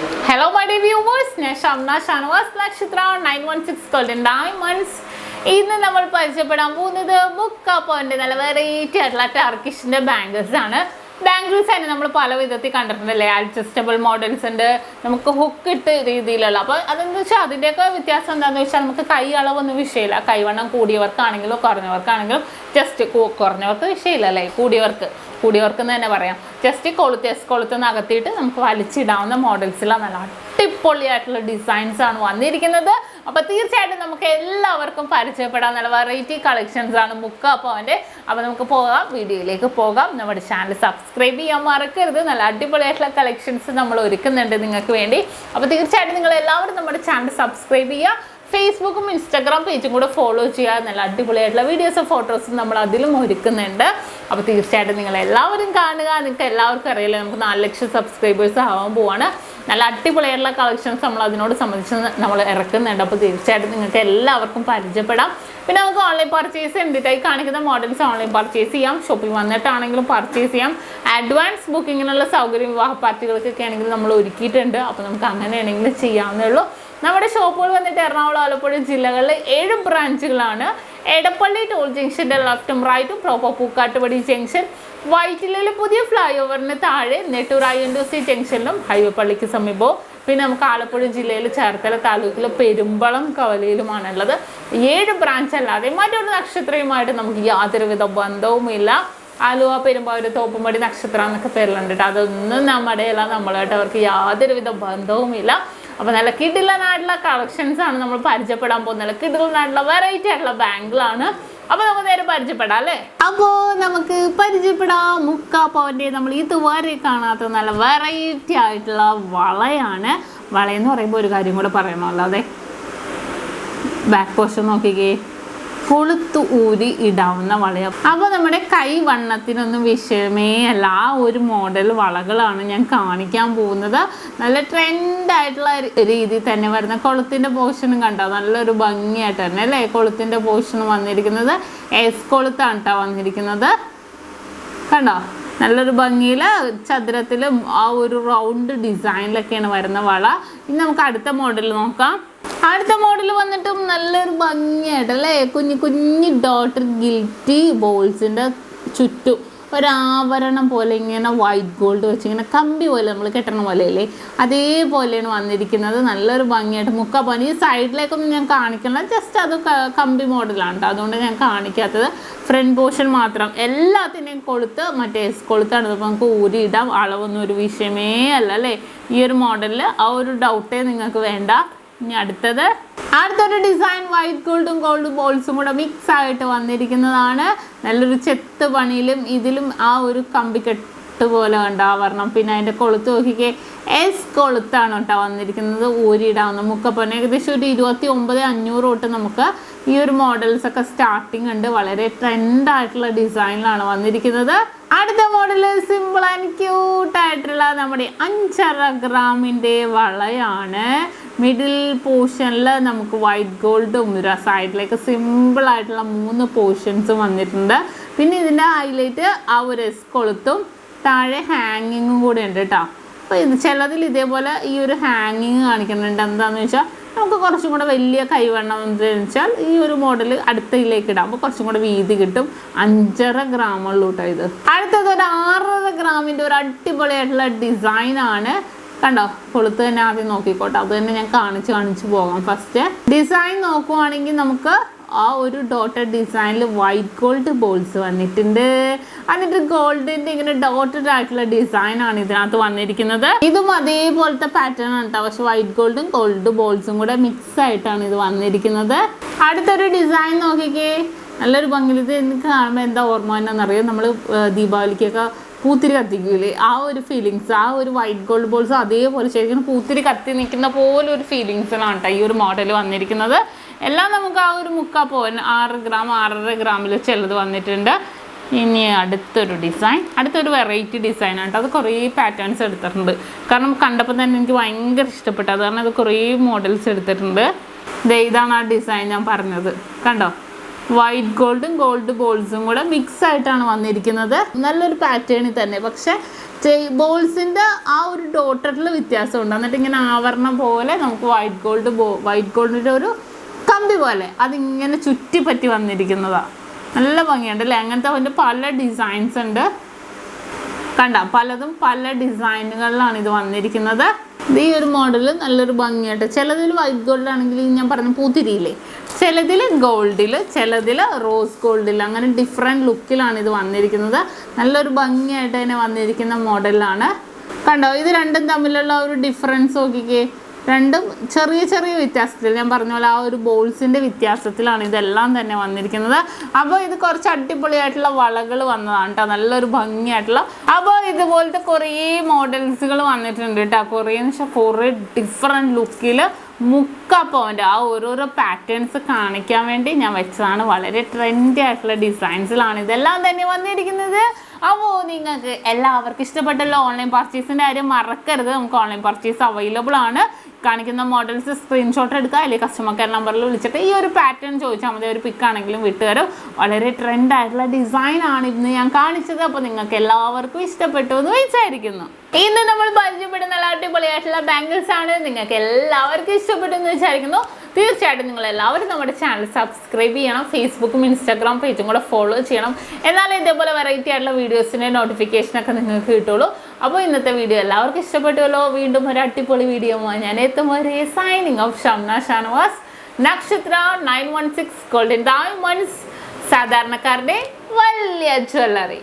Hello my dear viewers, SHAMNA Nakshathra 916 Golden Diamonds. ഇന്ന് നമ്മൾ പരിചയപ്പെടാൻ പോകുന്നത് ബുക്കാപ്പോന്റെ നല്ല വെറൈറ്റി ആയിട്ടുള്ള ടർക്കിഷിന്റെ ബാംഗിൾസ് ആണ്. ബാംഗിൾസ് തന്നെ നമ്മൾ പല വിധത്തിൽ കണ്ടിട്ടുണ്ടല്ലേ. അഡ്ജസ്റ്റബിൾ മോഡൽസ് ഉണ്ട്, നമുക്ക് ഹുക്ക് ഇട്ട് രീതിയിലുള്ള. അപ്പോൾ അതെന്താ വെച്ചാൽ അതിൻ്റെയൊക്കെ വ്യത്യാസം എന്താണെന്ന് വെച്ചാൽ നമുക്ക് കൈ അളവൊന്നും വിഷയമില്ല. കൈവണ്ണം കൂടിയവർക്കാണെങ്കിലും കുറഞ്ഞവർക്കാണെങ്കിലും ജസ്റ്റ് കുറഞ്ഞവർക്ക് വിഷയമില്ല അല്ലേ, കൂടിയവർക്ക് എന്ന് തന്നെ പറയാം. ജസ്റ്റ് കൊളുത്ത് അകത്തിയിട്ട് നമുക്ക് വലിച്ചിടാവുന്ന മോഡൽസിലാണ് നല്ല അടിപൊളിയായിട്ടുള്ള ഡിസൈൻസ് ആണ് വന്നിരിക്കുന്നത്. അപ്പോൾ തീർച്ചയായിട്ടും നമുക്ക് എല്ലാവർക്കും പരിചയപ്പെടാൻ നല്ല വെറൈറ്റി കളക്ഷൻസ് ആണ് ബുക്കാപ്പോന്റെ. അപ്പോൾ നമുക്ക് പോകാം, വീഡിയോയിലേക്ക് പോകാം. നമ്മുടെ ചാനൽ സബ്സ്ക്രൈബ് ചെയ്യാൻ മറക്കരുത്. നല്ല അടിപൊളിയായിട്ടുള്ള കളക്ഷൻസ് നമ്മൾ ഒരുക്കുന്നുണ്ട് നിങ്ങൾക്ക് വേണ്ടി. അപ്പോൾ തീർച്ചയായിട്ടും നിങ്ങൾ എല്ലാവരും നമ്മുടെ ചാനൽ സബ്സ്ക്രൈബ് ചെയ്യുക. ഫേസ്ബുക്കും ഇൻസ്റ്റാഗ്രാം പേജും കൂടെ ഫോളോ ചെയ്യുക. നല്ല അടിപൊളിയായിട്ടുള്ള വീഡിയോസും ഫോട്ടോസും നമ്മൾ അതിലും ഒരുക്കുന്നുണ്ട്. അപ്പോൾ തീർച്ചയായിട്ടും നിങ്ങൾ എല്ലാവരും കാണുക. നിങ്ങൾക്ക് എല്ലാവർക്കും അറിയില്ല, നമുക്ക് 4 ലക്ഷം സബ്സ്ക്രൈബേഴ്സ് ആവാൻ പോവാണ്. നല്ല അടിപൊളിയായിട്ടുള്ള കളക്ഷൻസ് നമ്മൾ അതിനോട് സംബന്ധിച്ച് നമ്മൾ ഇറക്കുന്നുണ്ട്. അപ്പോൾ തീർച്ചയായിട്ടും നിങ്ങൾക്ക് എല്ലാവർക്കും പരിചയപ്പെടാം. പിന്നെ നമുക്ക് ഓൺലൈൻ പർച്ചേസ് എന്തിട്ടായി കാണിക്കുന്ന മോഡൽസ് ഓൺലൈൻ പർച്ചേസ് ചെയ്യാം. ഷോപ്പിൽ വന്നിട്ടാണെങ്കിലും പർച്ചേസ് ചെയ്യാം. അഡ്വാൻസ് ബുക്കിങ്ങിനുള്ള സൗകര്യം വിവാഹ പാർട്ടികൾക്കൊക്കെ ആണെങ്കിൽ നമ്മൾ ഒരുക്കിയിട്ടുണ്ട്. അപ്പോൾ നമുക്ക് അങ്ങനെയാണെങ്കിലും ചെയ്യാവുന്നേ ഉള്ളൂ. നമ്മുടെ ഷോപ്പുകൾ വന്നിട്ട് എറണാകുളം, ആലപ്പുഴ ജില്ലകളിൽ 7 ബ്രാഞ്ചുകളാണ്. എടപ്പള്ളി ടോൾ ജംഗ്ഷൻ്റെ ലെഫ്റ്റും റൈറ്റും, പ്രോപ്പർ പൂക്കാട്ടുപടി ജംഗ്ഷൻ, വൈറ്റിലയിലെ പുതിയ ഫ്ലൈ ഓവറിന് താഴെ നെട്ടൂർ INDC ജംഗ്ഷനിലും ഹൈവേ പള്ളിക്ക് സമീപവും. പിന്നെ നമുക്ക് ആലപ്പുഴ ജില്ലയിൽ ചേർത്തല താലൂക്കിലെ പെരുമ്പളം കവലയിലുമാണുള്ളത്. 7 ബ്രാഞ്ച് അല്ലാതെ മറ്റൊരു നക്ഷത്രയുമായിട്ട് നമുക്ക് യാതൊരുവിധ ബന്ധവുമില്ല. ആലുവ, പെരുമ്പാവൂർ, തോപ്പുംപടി, നക്ഷത്ര എന്നൊക്കെ പേരിലുണ്ട് കേട്ടോ. അതൊന്നും നമ്മുടെയല്ല, നമ്മളായിട്ട് അവർക്ക് യാതൊരുവിധ ബന്ധവുമില്ല. അപ്പോൾ നല്ല കിടിലനായിട്ടുള്ള കളക്ഷൻസ് ആണ് നമ്മൾ പരിചയപ്പെടാൻ പോകുന്നത്. നല്ല കിടിലനായിട്ടുള്ള വെറൈറ്റി ആയിട്ടുള്ള ബാങ്കിളാണ്. അപ്പോൾ നമുക്ക് നേരെ പരിചയപ്പെടാം അല്ലേ. അപ്പോൾ നമുക്ക് പരിചയപ്പെടാം ബുക്കാപ്പോന്റെ നമ്മൾ ഇതുവരെ കാണാത്ത നല്ല വെറൈറ്റി ആയിട്ടുള്ള വളയാണ്. വളയെന്ന് പറയുമ്പോൾ ഒരു കാര്യം കൂടെ പറയണമല്ലോ, അതെ, ബാക്ക് പോർഷൻ നോക്കിക്കേ, കൊളുത്ത് ഊരി ഇടാവുന്ന വളയാണ്. അപ്പോൾ നമ്മുടെ കൈ വണ്ണത്തിനൊന്നും വിഷയമേ അല്ല. ആ ഒരു മോഡൽ വളകളാണ് ഞാൻ കാണിക്കാൻ പോകുന്നത്. നല്ല ട്രെൻഡായിട്ടുള്ള രീതിയിൽ തന്നെ വരുന്ന കൊളുത്തിൻ്റെ പോർഷനും കണ്ടോ, നല്ലൊരു ഭംഗിയായിട്ട് തന്നെ അല്ലേ കൊളുത്തിൻ്റെ പോർഷൻ വന്നിരിക്കുന്നത്. എസ് കൊളുത്താണ് കേട്ടോ വന്നിരിക്കുന്നത്, കണ്ടോ, നല്ലൊരു ഭംഗിയിൽ ചതുരത്തിലും ആ ഒരു റൗണ്ട് ഡിസൈനിലൊക്കെയാണ് വരുന്ന വള. ഇനി നമുക്ക് അടുത്ത മോഡൽ നോക്കാം. അടുത്ത മോഡൽ വന്നിട്ടും നല്ലൊരു ഭംഗിയായിട്ട് അല്ലേ, കുഞ്ഞു ഡോട്ടർ ഗിൽറ്റി ബോൾസിൻ്റെ ചുറ്റും ഒരാഭരണം പോലെ ഇങ്ങനെ വൈറ്റ് ഗോൾഡ് വെച്ച് ഇങ്ങനെ കമ്പി പോലെ നമ്മൾ കെട്ടണ പോലെയല്ലേ, അതേപോലെയാണ് വന്നിരിക്കുന്നത്. നല്ലൊരു ഭംഗിയായിട്ട് മുക്കാപ്പോൻ. ഈ സൈഡിലേക്കൊന്നും ഞാൻ കാണിക്കണം, ജസ്റ്റ് അത് കമ്പി മോഡലാണ് കേട്ടോ, അതുകൊണ്ട് ഞാൻ കാണിക്കാത്തത്. ഫ്രണ്ട് പോർഷൻ മാത്രം. എല്ലാത്തിൻ്റെയും കൊളുത്ത് മറ്റേ എസ് കൊളുത്താണ്. അപ്പോൾ നമുക്ക് ഊരിയിടാം. അളവൊന്നും ഒരു വിഷയമേ അല്ല അല്ലേ ഈ ഒരു മോഡലിൽ. ആ ഒരു ഡൗട്ടേ നിങ്ങൾക്ക് വേണ്ട. ഇനി അടുത്തൊരു ഡിസൈൻ വൈറ്റ് ഗോൾഡും ഗോൾഡ് ബോൾസും കൂടെ മിക്സ് ആയിട്ട് വന്നിരിക്കുന്നതാണ്. നല്ലൊരു ചെത്ത് പണിയിലും ഇതിലും ആ ഒരു കമ്പിക്കെട്ട് പോലെ ഉണ്ടാവരണം. പിന്നെ അതിൻ്റെ കൊളുത്ത് നോക്കിക്കേ, എസ് കൊളുത്താണ് കേട്ടോ വന്നിരിക്കുന്നത്. ഊരിയിടാവുന്ന മുക്കപ്പന ഏകദേശം ഒരു 29,500 തൊട്ട് നമുക്ക് ഈ ഒരു മോഡൽസൊക്കെ സ്റ്റാർട്ടിങ് ഉണ്ട്. വളരെ ട്രെൻഡായിട്ടുള്ള ഡിസൈനിലാണ് വന്നിരിക്കുന്നത്. അടുത്ത മോഡൽ സിമ്പിൾ ആൻഡ് ക്യൂട്ടായിട്ടുള്ള നമ്മുടെ 5.5 ഗ്രാമിൻ്റെ വളയാണ്. മിഡിൽ പോർഷനിൽ നമുക്ക് വൈറ്റ് ഗോൾഡും സൈഡിലേക്ക് സിമ്പിളായിട്ടുള്ള 3 പോർഷൻസും വന്നിട്ടുണ്ട്. പിന്നെ ഇതിൻ്റെ ഹൈലൈറ്റ് ആ ഒരു എസ് കൊളുത്തും താഴെ ഹാങ്ങിങ്ങും കൂടെ ഉണ്ട് കേട്ടോ. അപ്പോൾ ഇത് ചിലതിൽ ഇതേപോലെ ഈ ഒരു ഹാങ്ങിങ് കാണിക്കുന്നുണ്ട്. എന്താണെന്ന് വെച്ചാൽ നമുക്ക് കുറച്ചും കൂടെ വലിയ കൈവണ്ണം എന്ന് വെച്ചാൽ ഈ ഒരു മോഡൽ അടുത്തയിലേക്ക് ഇടാകുമ്പോൾ കുറച്ചും കൂടെ വീതി കിട്ടും. 5.5 ഗ്രാമുള്ളൂ കേട്ടോ ഇത്. അടുത്തത് ഒരു 6.5 ഗ്രാമിൻ്റെ ഒരു അടിപൊളിയായിട്ടുള്ള ഡിസൈനാണ്. കണ്ടോ, കൊളുത്ത് തന്നെ ആദ്യം നോക്കിക്കോട്ടെ, അത് തന്നെ ഞാൻ കാണിച്ച് പോകാം. ഫസ്റ്റ് ഡിസൈൻ നോക്കുവാണെങ്കിൽ നമുക്ക് ആ ഒരു ഡോട്ടഡ് ഡിസൈനിൽ വൈറ്റ് ഗോൾഡ് ബോൾസ് വന്നിട്ടുണ്ട്. എന്നിട്ട് ഗോൾഡിൻ്റെ ഇങ്ങനെ ഡോട്ടഡ് ആയിട്ടുള്ള ഡിസൈനാണ് ഇതിനകത്ത് വന്നിരിക്കുന്നത്. ഇതും അതേപോലത്തെ പാറ്റേൺ ആണ് കേട്ടോ, പക്ഷെ വൈറ്റ് ഗോൾഡും ഗോൾഡ് ബോൾസും കൂടെ മിക്സ് ആയിട്ടാണ് ഇത് വന്നിരിക്കുന്നത്. അടുത്തൊരു ഡിസൈൻ നോക്കിക്കേ, നല്ലൊരു ഭംഗി. ഇത് എനിക്ക് കാണുമ്പോൾ എന്താ ഓർമ്മ എന്നാണെന്നറിയാം, നമ്മൾ ദീപാവലിക്കൊക്കെ പൂത്തിരി കത്തിക്കൂലേ, ആ ഒരു ഫീലിങ്സ്, ആ ഒരു വൈറ്റ് ഗോൾഡ് ബോൾസ് അതേപോലെ ശരിക്കും പൂത്തിരി കത്തി നിൽക്കുന്ന പോലെ ഒരു ഫീലിങ്സിലാണ് കേട്ടോ ഈ ഒരു മോഡൽ വന്നിരിക്കുന്നത്. എല്ലാം നമുക്ക് ആ ഒരു മുക്കാപ്പോൻ 6 ഗ്രാം 6.5 ഗ്രാമിൽ ചിലത് വന്നിട്ടുണ്ട്. ഇനി അടുത്തൊരു ഡിസൈൻ, അടുത്തൊരു വെറൈറ്റി ഡിസൈനാണ് കേട്ടോ. അത് കുറേ പാറ്റേൺസ് എടുത്തിട്ടുണ്ട്. കാരണം കണ്ടപ്പോൾ തന്നെ എനിക്ക് ഭയങ്കര ഇഷ്ടപ്പെട്ടു, അത് കാരണം അത് കുറേ മോഡൽസ് എടുത്തിട്ടുണ്ട്. ഇതാണ് ആ ഡിസൈൻ ഞാൻ പറഞ്ഞത്. കണ്ടോ, വൈറ്റ് ഗോൾഡും ഗോൾഡ് ബോൾസും കൂടെ മിക്സ് ആയിട്ടാണ് വന്നിരിക്കുന്നത്. നല്ലൊരു പാറ്റേണിൽ തന്നെ, പക്ഷേ ബോൾസിൻ്റെ ആ ഒരു ഡോട്ടറിൽ വ്യത്യാസമുണ്ട്. എന്നിട്ട് ഇങ്ങനെ ആവരണം പോലെ നമുക്ക് വൈറ്റ് ഗോൾഡിൻ്റെ ഒരു കമ്പി പോലെ അതിങ്ങനെ ചുറ്റിപ്പറ്റി വന്നിരിക്കുന്നതാണ്. നല്ല ഭംഗിയുണ്ട് അല്ലേ? അങ്ങനത്തെ അതിൻ്റെ പല ഡിസൈൻസ് ഉണ്ട്. കണ്ട പലതും പല ഡിസൈനുകളിലാണ് ഇത് വന്നിരിക്കുന്നത്. ഈ ഒരു മോഡൽ നല്ലൊരു ഭംഗിയായിട്ട്, ചിലതിൽ വൈറ്റ് ഗോൾഡ് ആണെങ്കിൽ ഞാൻ പറഞ്ഞ പൂത്തിരിയില്ലേ, ചിലതിൽ ഗോൾഡിൽ, ചിലതിൽ റോസ് ഗോൾഡിൽ, അങ്ങനെ ഡിഫറെൻറ്റ് ലുക്കിലാണ് ഇത് വന്നിരിക്കുന്നത്. നല്ലൊരു ഭംഗിയായിട്ട് തന്നെ വന്നിരിക്കുന്ന മോഡലാണ്. കണ്ടോ, ഇത് രണ്ടും തമ്മിലുള്ള ഒരു ഡിഫറൻസ് നോക്കിക്കേ. രണ്ടും ചെറിയ ചെറിയ വ്യത്യാസത്തിൽ, ഞാൻ പറഞ്ഞ പോലെ ആ ഒരു ബോൾസിൻ്റെ വ്യത്യാസത്തിലാണ് ഇതെല്ലാം തന്നെ വന്നിരിക്കുന്നത്. അപ്പോൾ ഇത് കുറച്ച് അടിപൊളിയായിട്ടുള്ള വളകൾ വന്നതാണ് കേട്ടോ, നല്ലൊരു ഭംഗിയായിട്ടുള്ള. അപ്പോൾ ഇതുപോലത്തെ കുറേ മോഡൽസുകൾ വന്നിട്ടുണ്ട് കേട്ടോ. കുറേന്ന് വെച്ചാൽ കുറേ ഡിഫറെൻറ്റ് ലുക്കിൽ മുക്കാപ്പവൻ്റെ ആ ഓരോരോ പാറ്റേൺസ് കാണിക്കാൻ വേണ്ടി ഞാൻ വെച്ചതാണ്. വളരെ ട്രെൻഡി ആയിട്ടുള്ള ഡിസൈൻസിലാണ് ഇതെല്ലാം തന്നെ വന്നിരിക്കുന്നത്. അപ്പോൾ നിങ്ങൾക്ക് എല്ലാവർക്കും ഇഷ്ടപ്പെട്ടല്ലോ. ഓൺലൈൻ പർച്ചേസിൻ്റെ കാര്യം മറക്കരുത്. നമുക്ക് ഓൺലൈൻ പർച്ചേസ് അവൈലബിൾ ആണ്. കാണിക്കുന്ന മോഡൽസ് സ്ക്രീൻഷോട്ട് എടുക്കുക, അല്ലെങ്കിൽ കസ്റ്റമർ കെയർ നമ്പറിൽ വിളിച്ചിട്ട് ഈ ഒരു പാറ്റേൺ ചോദിച്ചാൽ മതി. ഒരു പിക്കാണെങ്കിലും വിട്ടുതരും. വളരെ ട്രെൻഡായിട്ടുള്ള ഡിസൈനാണ് ഇന്ന് ഞാൻ കാണിച്ചത്. അപ്പോൾ നിങ്ങൾക്ക് എല്ലാവർക്കും ഇഷ്ടപ്പെട്ടു എന്ന് വിചാരിക്കുന്നു. ഇന്ന് നമ്മൾ പരിചയപ്പെടുന്ന നല്ല അടിപൊളിയായിട്ടുള്ള ബാംഗിൾസ് ആണ്. നിങ്ങൾക്ക് എല്ലാവർക്കും ഇഷ്ടപ്പെട്ടു എന്ന് വിചാരിക്കുന്നു. തീർച്ചയായിട്ടും നിങ്ങൾ എല്ലാവരും നമ്മുടെ ചാനൽ സബ്സ്ക്രൈബ് ചെയ്യണം. ഫേസ്ബുക്കും ഇൻസ്റ്റാഗ്രാം പേജും കൂടെ ഫോളോ ചെയ്യണം. എന്നാലേ ഇതേപോലെ വെറൈറ്റി ആയിട്ടുള്ള വീഡിയോസിൻ്റെ നോട്ടിഫിക്കേഷനൊക്കെ നിങ്ങൾക്ക് കിട്ടുള്ളൂ. അപ്പോൾ ഇന്നത്തെ വീഡിയോ എല്ലാവർക്കും ഇഷ്ടപ്പെട്ടുവല്ലോ. വീണ്ടും ഒരു അടിപൊളി വീഡിയോ ഞാൻ എത്തും വരെ സൈനിങ് ഓഫ് ഷംന ഷാനവാസ്. നക്ഷത്ര 916 ഗോൾഡൻ ഡയമണ്ട്സ്, സാധാരണക്കാരുടെ വലിയ ജ്വല്ലറി.